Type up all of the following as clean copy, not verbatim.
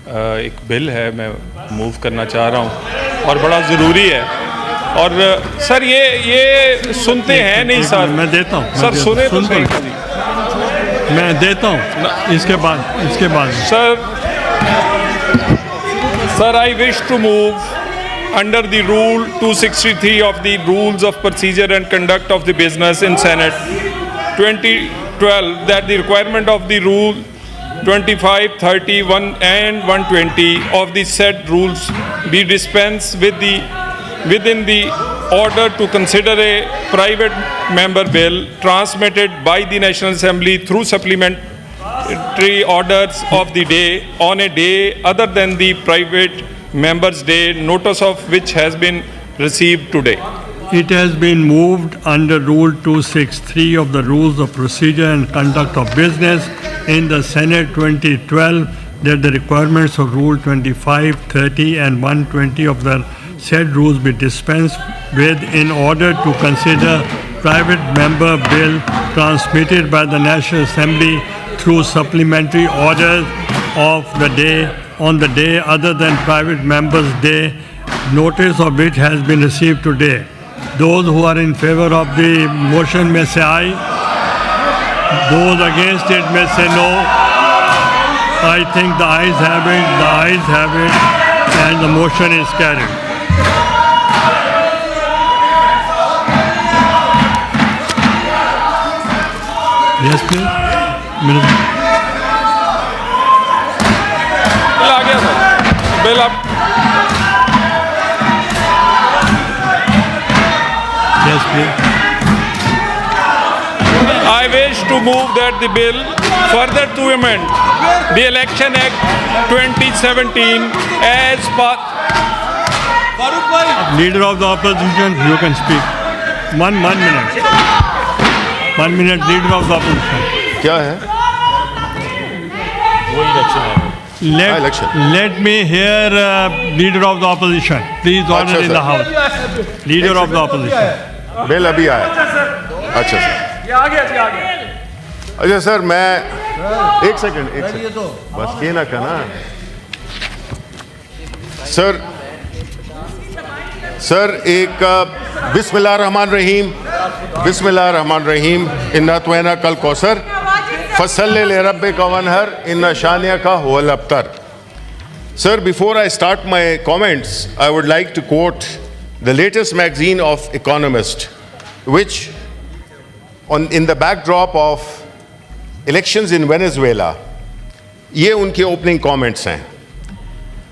एक बिल है, मैं मूव करना चाह रहा हूँ और बड़ा ज़रूरी है। और सर ये सुनते हैं नहीं सर। मैं देता हूँ सर, सुने तो सही। मैं देता हूँ इसके बाद sir I wish to move under the rule 263 of the rules of procedure and conduct of the business in Senate 2012 that the requirement of the rule 25, 30, 1 and 120 of the said rules be dispensed within the order to consider a private member bill transmitted by the National Assembly through supplementary orders of the day on a day other than the private Members' Day, notice of which has been received today. It has been moved under Rule 263 of the Rules of Procedure and Conduct of Business in the Senate 2012 that the requirements of Rule 25, 30 and 120 of the said rules be dispensed with in order to consider private member bill transmitted by the National Assembly through supplementary orders of the day on the day other than private members' day, notice of which has been received today. Those who are in favor of the motion may say aye. Those against it may say no. I think the ayes have it, and the motion is carried. Yes, please. Minister. Bill आप Yes, please. I wish to move that the bill further to amend the Election Act 2017 as part. Leader of the opposition, you can speak. One minute. 1 minute, leader of the opposition. क्या है? वो election है। Let me hear leader of the opposition. Please order in the house. Leader of the opposition. Bill अभी आया। अच्छा sir. ये आ गया। अच्छा सर, मैं एक सेकंड बस ये ना कहना सर एक बिस्मिल्लाहिर्रहमानिर्रहीम इन्ना त्वैना कल कौसर फसल ले रब्बे कवनहर इन्ना शानिया का हुवल अब्तर. Sir, before I start my comments, I would like to quote the latest magazine of Economist, which in the backdrop of elections in Venezuela, ये उनके opening comments हैं.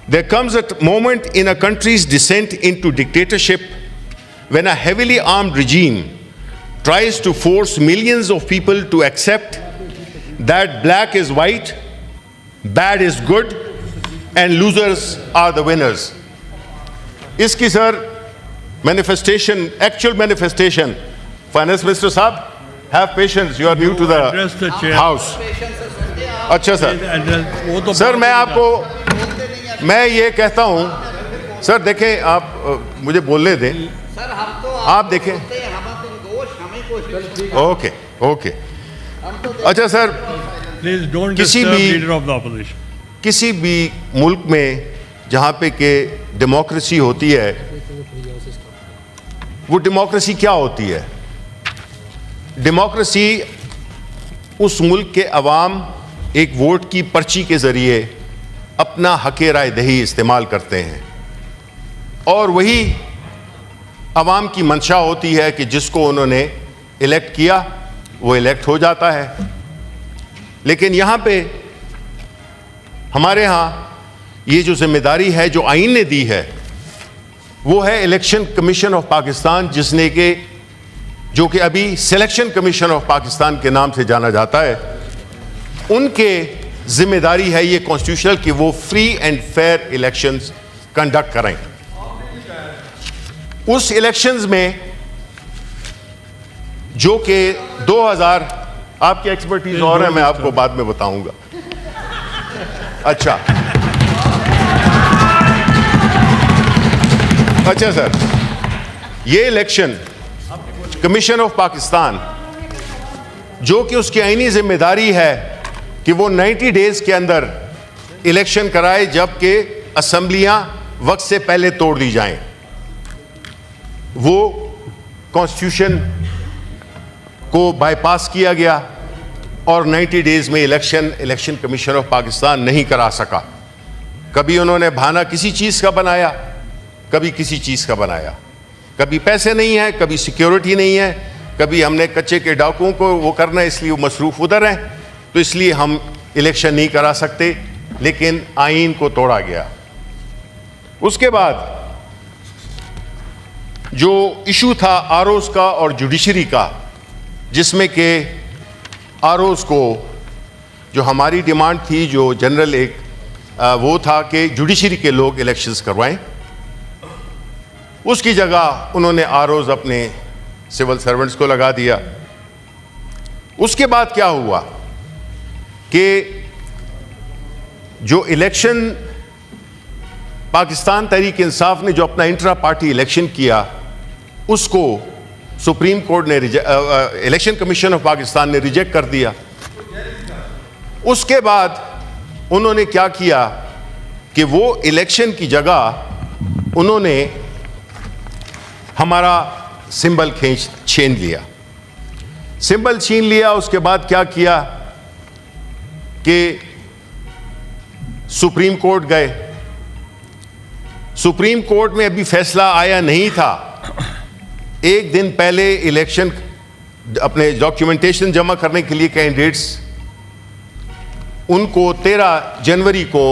There comes a moment in a country's descent into dictatorship when a heavily armed regime tries to force millions of people to accept that black is white, bad is good, and losers are the winners. Iski sir manifestation, actual manifestation. Finance Minister Saab, have patience. You are new to the house. अच्छा sir. Sir मैं ये कहता हूँ sir, देखें आप मुझे बोलने दें. आप देखें. ओके. अच्छा sir, please don't disturb leader of the opposition. किसी भी मुल्क में जहाँ पे के डेमोक्रेसी होती है, वो डेमोक्रेसी क्या होती है? डेमोक्रेसी उस मुल्क के अवाम एक वोट की पर्ची के ज़रिए अपना हक़ राय दही इस्तेमाल करते हैं और वही अवाम की मंशा होती है कि जिसको उन्होंने इलेक्ट किया वो इलेक्ट हो जाता है. लेकिन यहाँ पे हमारे यहाँ ये जो जिम्मेदारी है जो आईन ने दी है वो है इलेक्शन कमीशन ऑफ पाकिस्तान, जिसने के जो कि अभी सिलेक्शन कमीशन ऑफ पाकिस्तान के नाम से जाना जाता है. उनके जिम्मेदारी है ये कॉन्स्टिट्यूशनल कि वो free and fair elections conduct करें. उस इलेक्शंस में जो कि 2000, आपकी एक्सपर्टीज और है, मैं आपको बाद में बताऊंगा. अच्छा सर, ये इलेक्शन कमीशन ऑफ पाकिस्तान जो कि उसकी आईनी जिम्मेदारी है कि वो 90 डेज के अंदर इलेक्शन कराए जबकि असेंबलियां वक्त से पहले तोड़ दी जाएं। वो कॉन्स्टिट्यूशन को बाईपास किया गया और 90 डेज में इलेक्शन कमीशन ऑफ पाकिस्तान नहीं करा सका। कभी उन्होंने बहाना किसी चीज़ का बनाया, कभी किसी चीज़ का बनाया, कभी पैसे नहीं है, कभी सिक्योरिटी नहीं है, कभी हमने कच्चे के डाकुओं को वो करना है इसलिए वो मसरूफ़ उधर हैं, तो इसलिए हम इलेक्शन नहीं करा सकते। लेकिन आईन को तोड़ा गया। उसके बाद जो इशू था आरओज़ का और जुडिशरी का, जिसमें कि आरओज़ को जो हमारी डिमांड थी, जो जनरल एक वो था कि जुडिशरी के लोग इलेक्शंस करवाएं, उसकी जगह उन्होंने आरओज़ अपने सिविल सर्वेंट्स को लगा दिया। उसके बाद क्या हुआ कि जो इलेक्शन पाकिस्तान तहरीक इंसाफ ने जो अपना इंट्रा पार्टी इलेक्शन किया, उसको सुप्रीम कोर्ट ने इलेक्शन कमीशन ऑफ पाकिस्तान ने रिजेक्ट कर दिया। उसके बाद उन्होंने क्या किया कि वो इलेक्शन की जगह उन्होंने हमारा सिंबल छीन लिया। सिंबल छीन लिया। उसके बाद क्या किया कि सुप्रीम कोर्ट गए। सुप्रीम कोर्ट में अभी फैसला आया नहीं था। एक दिन पहले इलेक्शन अपने डॉक्यूमेंटेशन जमा करने के लिए कैंडिडेट्स, उनको 13 जनवरी को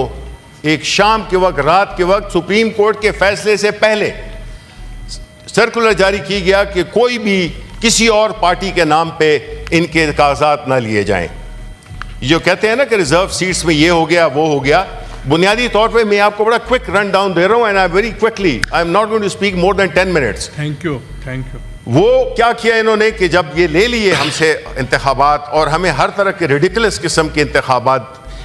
एक शाम के वक्त, रात के वक्त, सुप्रीम कोर्ट के फैसले से पहले सर्कुलर जारी की गया कि कोई भी किसी और पार्टी के नाम पे इनके कागजात ना लिए जाएं। जो कहते हैं ना कि रिजर्व सीट्स में ये हो गया वो हो गया, बुनियादी तौर पे मैं आपको बड़ा क्विक रन डाउन दे रहा हूं, and I very quickly, I am not going to speak more than 10 minutes. Thank you. वो क्या किया इन्होंने कि जब ये ले लिए हमसे इंतखाबात और हमें हर तरह के रेडिकुलस किस्म के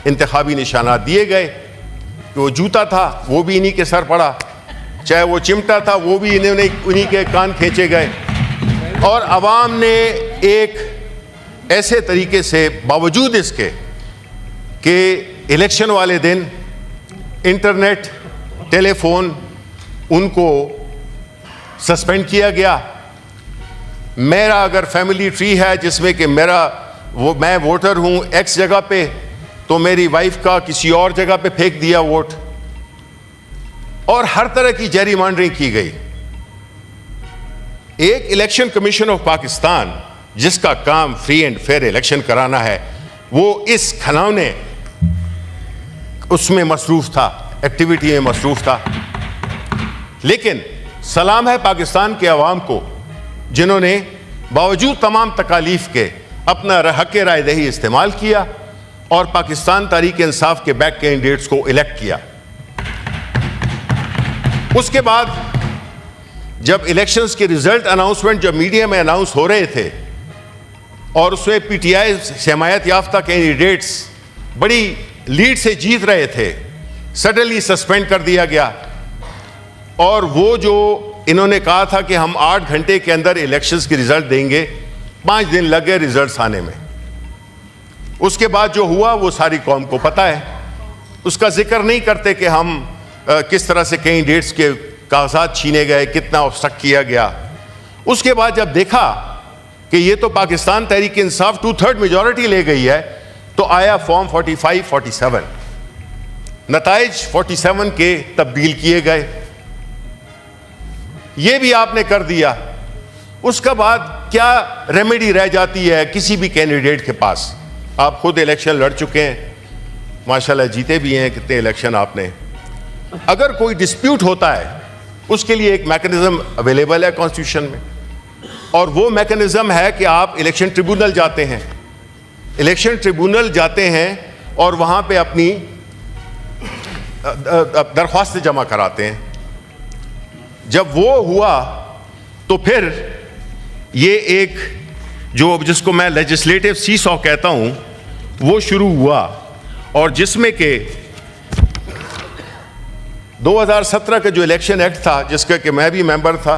इंतखाबी निशानात दिए गए, कि वो जूता था वो भी इन्हीं के सर पड़ा, चाहे वो चिमटा था वो भी उन्हीं के कान खींचे गए, और अवाम ने एक ऐसे तरीके से, बावजूद इसके कि इलेक्शन वाले दिन इंटरनेट, टेलीफोन उनको सस्पेंड किया गया। मेरा अगर फैमिली ट्री है जिसमें कि मैं वोटर हूं एक्स जगह पे, तो मेरी वाइफ का किसी और जगह पे फेंक दिया वोट, और हर तरह की जेरीमॉन्डरिंग की गई। एक इलेक्शन कमीशन ऑफ पाकिस्तान जिसका काम फ्री एंड फेयर इलेक्शन कराना है, वो इस खिलौने उसमें मसरूफ था, एक्टिविटी में मसरूफ था। लेकिन सलाम है पाकिस्तान के अवाम को जिन्होंने बावजूद तमाम तकालीफ के अपना हक राय दही इस्तेमाल किया और पाकिस्तान तहरीक इंसाफ के बैक कैंडिडेट्स को इलेक्ट किया। उसके बाद जब इलेक्शंस के रिजल्ट अनाउंसमेंट जब मीडिया में अनाउंस हो रहे थे और उसमें पीटीआई से हमायत याफ्ता कैंडिडेट्स बड़ी लीड से जीत रहे थे, सडनली सस्पेंड कर दिया गया। और वो जो इन्होंने कहा था कि हम 8 घंटे के अंदर इलेक्शंस के रिजल्ट देंगे, 5 दिन लगे रिजल्ट्स आने में। उसके बाद जो हुआ वो सारी कौम को पता है, उसका जिक्र नहीं करते कि हम किस तरह से कैंडिडेट्स के कागजात छीने गए, कितना ऑब्स्ट्रक्ट किया गया। उसके बाद जब देखा कि ये तो पाकिस्तान तहरीक इंसाफ 2/3 मेजॉरिटी ले गई है, तो आया फॉर्म 45-47, नताइज 47 के तब्दील किए गए। ये भी आपने कर दिया। उसके बाद क्या रेमेडी रह जाती है किसी भी कैंडिडेट के पास? आप खुद इलेक्शन लड़ चुके हैं, माशाल्लाह जीते भी हैं, कितने इलेक्शन आपने। अगर कोई डिस्प्यूट होता है उसके लिए एक मैकेनिज्म अवेलेबल है कॉन्स्टिट्यूशन में, और वो मैकेनिज्म है कि आप इलेक्शन ट्रिब्यूनल जाते हैं। इलेक्शन ट्रिब्यूनल जाते हैं और वहाँ पे अपनी दरख्वास्तें जमा कराते हैं। जब वो हुआ तो फिर ये एक जो जिसको मैं लेजिस्लेटिव सीसॉ कहता हूँ वो शुरू हुआ, और जिसमें के 2017 का जो इलेक्शन एक्ट था जिसका कि मैं भी मेंबर था,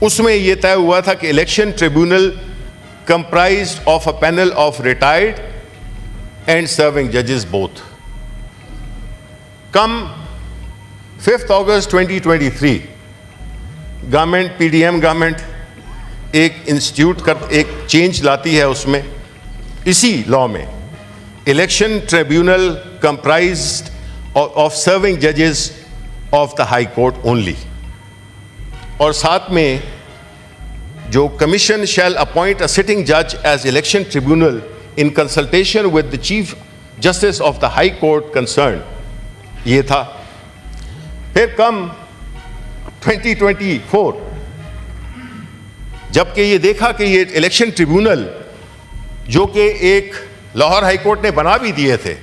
उसमें यह तय हुआ था कि election tribunal comprised of a panel of retired and serving जजेस both. come 5th August 2023, government PDM government एक इंस्टीट्यूट कर एक चेंज लाती है उसमें, इसी लॉ में election tribunal comprised of serving जजेस of the high court only, और साथ में जो commission shall appoint a sitting जज as election tribunal in consultation with the chief justice of the high court concern, ये था। फिर कम 2024, जबकि ये देखा कि ये इलेक्शन ट्रिब्यूनल जो कि एक लाहौर हाई कोर्ट ने बना भी दिए थे,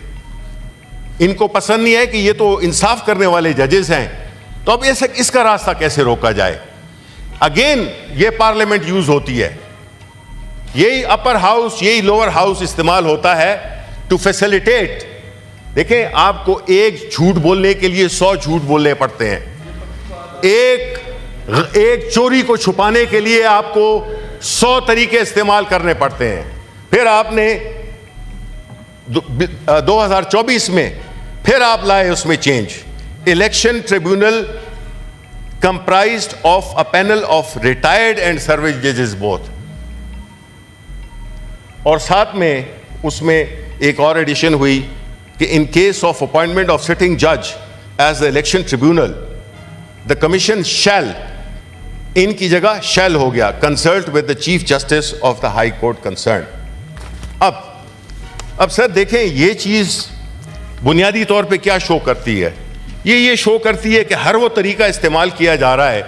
इनको पसंद नहीं है कि ये तो इंसाफ करने वाले जजेस हैं, तो अब इसका रास्ता कैसे रोका जाए। अगेन ये पार्लियामेंट यूज होती है, यही अपर हाउस यही लोअर हाउस इस्तेमाल होता है टू फैसिलिटेट। देखें, आपको एक झूठ बोलने के लिए 100 झूठ बोलने पड़ते हैं, एक चोरी को छुपाने के लिए आपको 100 तरीके इस्तेमाल करने पड़ते हैं। फिर आपने 2024 में फिर आप लाए उसमें change, election tribunal comprised of a panel of retired and service judges both, और साथ में उसमें एक और एडिशन हुई कि in case of appointment of sitting जज as the election tribunal the commission shall, इनकी जगह शैल हो गया, consult with the chief justice of the high court concern. अब सर देखें, ये चीज बुनियादी तौर पे क्या शो करती है, ये शो करती है कि हर वो तरीका इस्तेमाल किया जा रहा है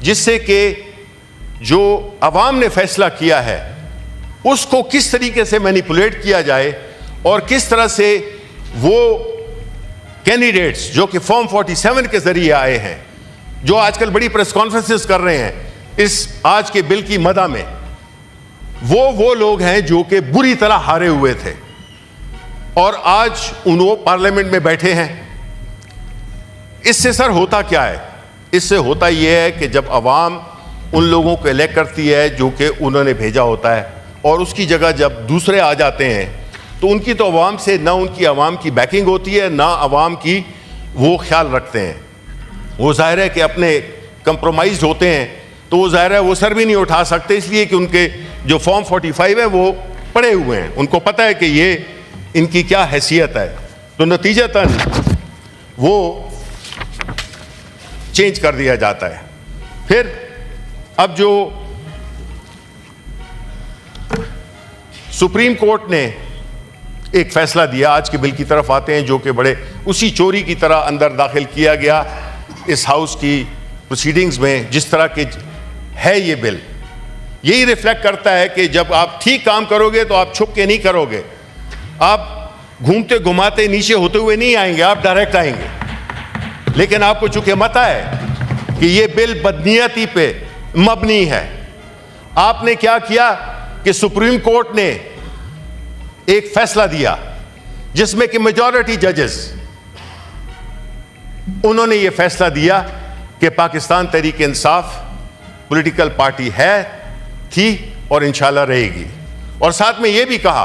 जिससे कि जो अवाम ने फैसला किया है उसको किस तरीके से मैनिपुलेट किया जाए, और किस तरह से वो कैंडिडेट्स जो कि फॉर्म 47 के जरिए आए हैं, जो आजकल बड़ी प्रेस कॉन्फ्रेंसेस कर रहे हैं इस आज के बिल की मदा में, वो लोग हैं जो कि बुरी तरह हारे हुए थे और आज वो पार्लियामेंट में बैठे हैं। इससे सर होता क्या है? इससे होता यह है कि जब अवाम उन लोगों को इलेक्ट करती है जो कि उन्होंने भेजा होता है, और उसकी जगह जब दूसरे आ जाते हैं तो उनकी तो अवाम से ना उनकी अवाम की बैकिंग होती है, ना अवाम की वो ख्याल रखते हैं। वो जाहिर है कि अपने कंप्रोमाइज होते हैं, तो वो जाहिर है वो सर भी नहीं उठा सकते, इसलिए कि उनके जो फॉर्म 45 है वो पड़े हुए हैं, उनको पता है कि ये इनकी क्या हैसियत है, तो नतीजतन वो चेंज कर दिया जाता है। फिर अब जो सुप्रीम कोर्ट ने एक फैसला दिया, आज के बिल की तरफ आते हैं, जो कि बड़े उसी चोरी की तरह अंदर दाखिल किया गया इस हाउस की प्रोसीडिंग्स में। जिस तरह के है ये बिल, यही रिफ्लेक्ट करता है कि जब आप ठीक काम करोगे तो आप छुप के नहीं करोगे, आप घूमते घुमाते नीचे होते हुए नहीं आएंगे, आप डायरेक्ट आएंगे। लेकिन आपको चूंकि पता है कि ये बिल बदनीयती पे मबनी है, आपने क्या किया कि सुप्रीम कोर्ट ने एक फैसला दिया जिसमें कि मेजॉरिटी जजेस उन्होंने ये फैसला दिया कि पाकिस्तान तहरीक इंसाफ पॉलिटिकल पार्टी है, थी और इंशाल्लाह रहेगी। और साथ में यह भी कहा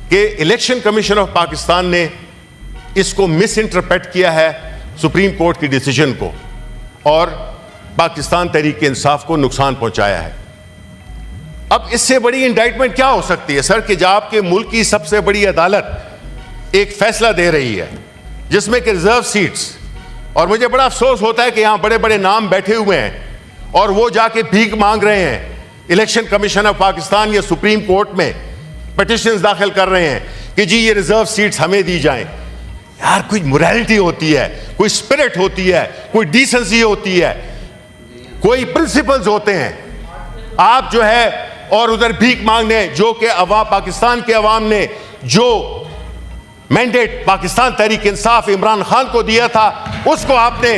कि इलेक्शन कमीशन ऑफ पाकिस्तान ने इसको मिस इंटरप्रेट किया है सुप्रीम कोर्ट की डिसीजन को, और पाकिस्तान तहरीक इंसाफ को नुकसान पहुंचाया है। अब इससे बड़ी इंडाइटमेंट क्या हो सकती है सर, कि जब आपके मुल्क की सबसे बड़ी अदालत एक फैसला दे रही है जिसमें कि रिजर्व सीट्स, और मुझे बड़ा अफसोस होता है कि यहां बड़े बड़े नाम बैठे हुए हैं और वो जाके भीख मांग रहे हैं इलेक्शन कमीशन ऑफ पाकिस्तान या सुप्रीम कोर्ट में पिटिशंस दाखिल कर रहे हैं कि जी ये रिजर्व सीट्स हमें दी जाएं। यार कोई मोरालिटी होती है, कोई स्पिरिट होती है, कोई डिसेंसी होती है, कोई प्रिंसिपल्स होते हैं। आप जो है और उधर भीख मांगने, जो कि पाकिस्तान के अवाम ने जो मैंडेट पाकिस्तान तहरीक इंसाफ इमरान खान को दिया था उसको आपने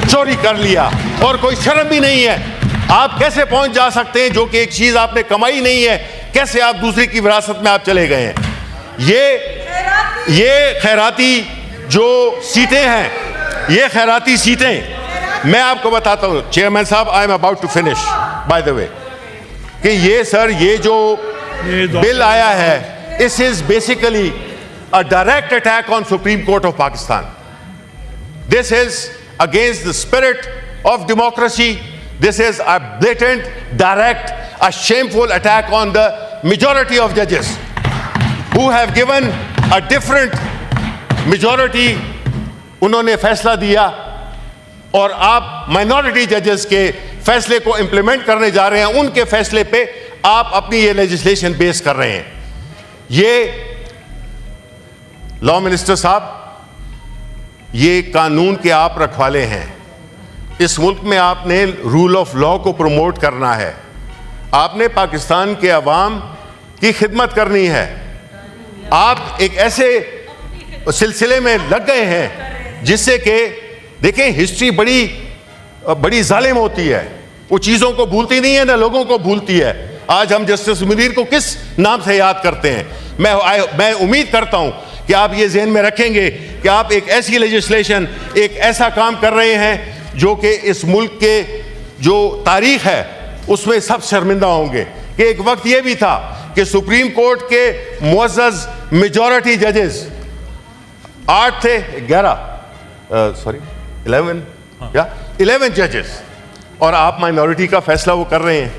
चोरी कर लिया, और कोई शर्म भी नहीं है। आप कैसे पहुंच जा सकते हैं जो कि एक चीज आपने कमाई नहीं है, कैसे आप दूसरे की विरासत में आप चले गए हैं। ये खैराती जो सीटें हैं, ये खैराती सीटें, मैं आपको बताता हूं चेयरमैन साहब, I am about to finish by the way, कि ये सर ये जो बिल आया है, this is basically a direct attack on Supreme Court of Pakistan. This is against the spirit of democracy. This is a blatant, direct, a shameful attack on the majority of judges who have given a different majority. उन्होंने फैसला दिया और आप minority जजेस के फैसले को implement करने जा रहे हैं। उनके फैसले पे आप अपनी ये लेजिस्लेशन बेस कर रहे हैं। ये लॉ मिनिस्टर साहब, ये कानून के आप रखवाले हैं। इस मुल्क में आपने रूल ऑफ लॉ को प्रमोट करना है, आपने पाकिस्तान के अवाम की खिदमत करनी है। आप एक ऐसे सिलसिले में लग गए हैं जिससे कि देखें, हिस्ट्री बड़ी जालिम होती है, वो चीज़ों को भूलती नहीं है ना लोगों को भूलती है। आज हम जस्टिस मुनीर को किस नाम से याद करते हैं? मैं उम्मीद करता हूं कि आप ये ज़हन में रखेंगे कि आप एक ऐसी लेजिस्लेशन, एक ऐसा काम कर रहे हैं जो कि इस मुल्क के जो तारीख है उसमें सब शर्मिंदा होंगे कि एक वक्त ये भी था कि सुप्रीम कोर्ट के मुअज़्ज़ज़ मेजॉरिटी जजेस 8 थे, 11 जजेस, और आप माइनॉरिटी का फैसला वो कर रहे हैं।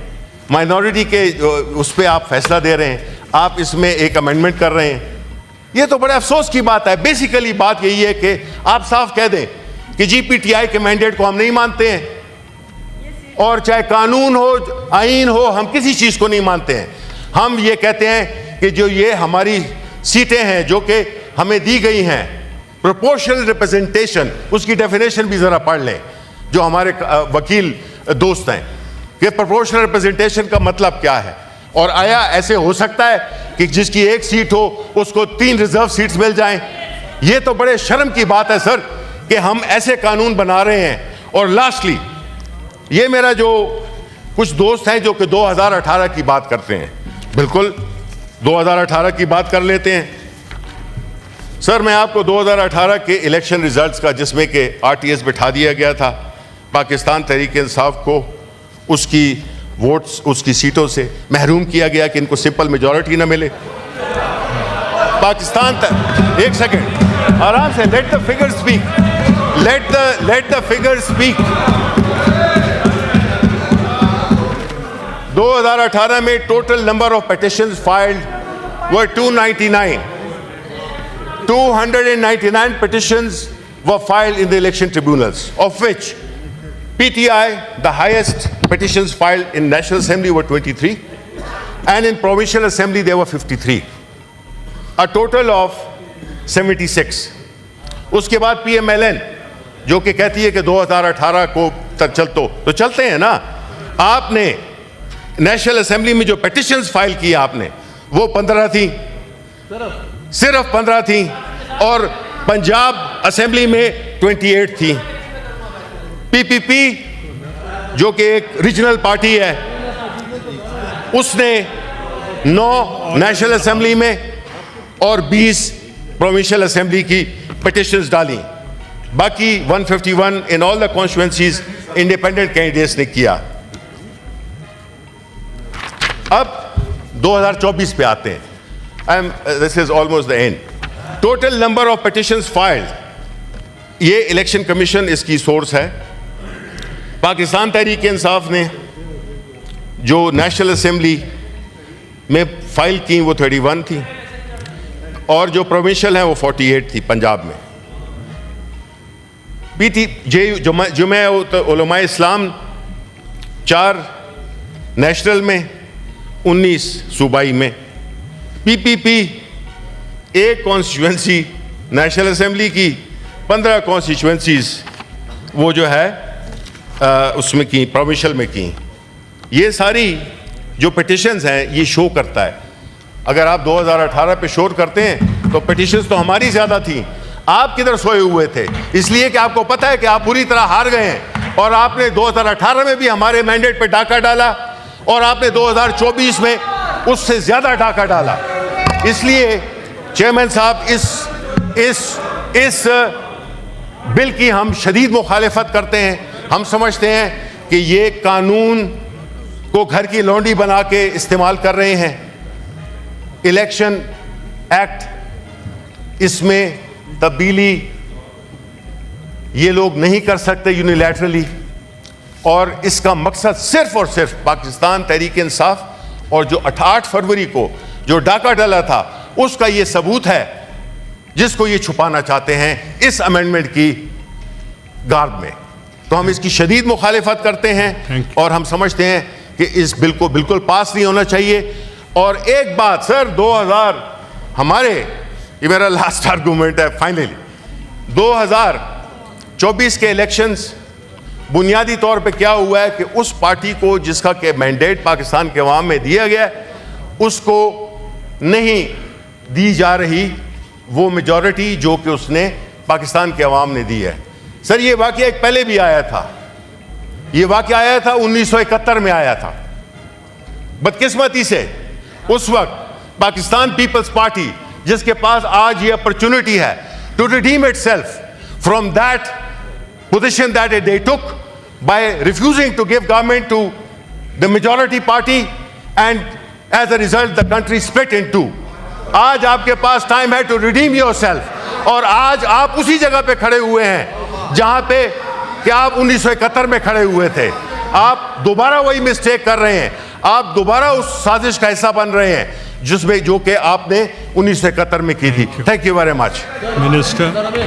माइनॉरिटी के उस पर आप फैसला दे रहे हैं, आप इसमें एक अमेंडमेंट कर रहे हैं। ये तो बड़े अफसोस की बात है। बेसिकली बात यही है कि आप साफ कह दें कि जीपीटीआई के मैंडेट को हम नहीं मानते हैं, और चाहे कानून हो, आईन हो, हम किसी चीज़ को नहीं मानते हैं। हम ये कहते हैं कि जो ये हमारी सीटें हैं जो कि हमें दी गई हैं, प्रोपोर्शनल रिप्रेजेंटेशन, उसकी डेफिनेशन भी ज़रा पढ़ लें जो हमारे वकील दोस्त हैं कि प्रोपोर्शनल रिप्रेजेंटेशन का मतलब क्या है। और आया ऐसे हो सकता है कि जिसकी एक सीट हो उसको 3 रिजर्व सीट्स मिल जाएं? ये तो बड़े शर्म की बात है सर कि हम ऐसे कानून बना रहे हैं। और लास्टली, ये मेरा जो कुछ दोस्त हैं जो कि 2018 की बात करते हैं, बिल्कुल 2018 की बात कर लेते हैं। सर, मैं आपको 2018 के इलेक्शन रिजल्ट्स का, जिसमें कि आरटीएस बिठा दिया गया था, पाकिस्तान तहरीक इंसाफ को उसकी वोट्स, उसकी सीटों से महरूम किया गया कि इनको सिंपल मेजॉरिटी ना मिले। पाकिस्तान एक सेकंड, आराम से, let the figures speak, let the figures speak. 2018 में total number of petitions filed were 299. 299 petitions were filed in the election tribunals, of which PTI, the highest petitions filed in National Assembly were 23, and in Provincial Assembly there were 53, a total of 76. उसके बाद PMLN जो कि कहती है कि 2018 को तक तो चलते हैं ना, आपने नेशनल असेंबली में जो पिटिशंस फाइल की आपने, वो 15 थी, सिर्फ 15 थी, और पंजाब असेंबली में 28 थी। पीपीपी जो कि एक रीजनल पार्टी है, उसने 9 नेशनल असेंबली में और 20 प्रोविंशियल असेंबली की पिटिशंस डाली। बाकी 151 in all the constituencies independent candidates ने किया। अब 2024 पे आते हैं। This is almost the end. Total number of petitions filed, ये इलेक्शन कमीशन इसकी सोर्स है। पाकिस्तान तहरीक इंसाफ ने जो नेशनल असेंबली में फाइल की वो 31 थी, और जो प्रोविंशियल हैं वो 48 थी पंजाब में। जमात उलमा इस्लाम 4 नेशनल में, 19 सूबाई में। पीपीपी एक कॉन्स्टिट्यूएंसी नेशनल असेंबली की, 15 कॉन्स्टिट्यूएंसीज वो जो है उसमें की, प्रोविंशियल में की। ये सारी जो पिटिशंस हैं ये शो करता है। अगर आप 2018 पे शोर करते हैं तो पिटिशंस तो हमारी ज़्यादा थी। आप किधर सोए हुए थे? इसलिए कि आपको पता है कि आप पूरी तरह हार गए हैं, और आपने 2018 में भी हमारे मैंडेट पे डाका डाला, और आपने 2024 में उससे ज़्यादा डाका डाला। इसलिए चेयरमैन साहब, इस बिल की हम शदीद मुखालिफत करते हैं। हम समझते हैं कि ये कानून को घर की लौंडी बना के इस्तेमाल कर रहे हैं। इलेक्शन एक्ट, इसमें तब्दीली ये लोग नहीं कर सकते यूनिलैटरली, और इसका मकसद सिर्फ और सिर्फ पाकिस्तान तहरीक इंसाफ और जो 8 फरवरी को जो डाका डला था उसका ये सबूत है, जिसको ये छुपाना चाहते हैं इस अमेंडमेंट की गार्ड में। तो हम इसकी शदीद मुखालिफत करते हैं और हम समझते हैं कि इस बिल को बिल्कुल पास नहीं होना चाहिए। और एक बात सर, 2000 हमारे, ये मेरा लास्ट आर्गूमेंट है फाइनली, 2024 के इलेक्शंस बुनियादी तौर पे क्या हुआ है कि उस पार्टी को जिसका के मैंडेट पाकिस्तान के अवाम में दिया गया उसको नहीं दी जा रही वो मेजॉरिटी जो कि उसने पाकिस्तान के अवाम ने दी है। सर ये वाकया एक पहले भी आया था, ये वाकया आया था 1971 में आया था। बदकिस्मती से उस वक्त पाकिस्तान पीपल्स पार्टी, जिसके पास आज ये अपॉर्चुनिटी है to redeem itself from that position that they took by refusing to give government to the majority party, and as a result the country split in two. आज आपके पास टाइम है to redeem yourself, और आज आप उसी जगह पे खड़े हुए हैं जहां पे कि आप 1971 में खड़े हुए थे। आप दोबारा वही मिस्टेक कर रहे हैं, आप दोबारा उस साजिश का हिस्सा बन रहे हैं जिसमें जो कि आपने 1971 में की थी। Thank you very much. Minister.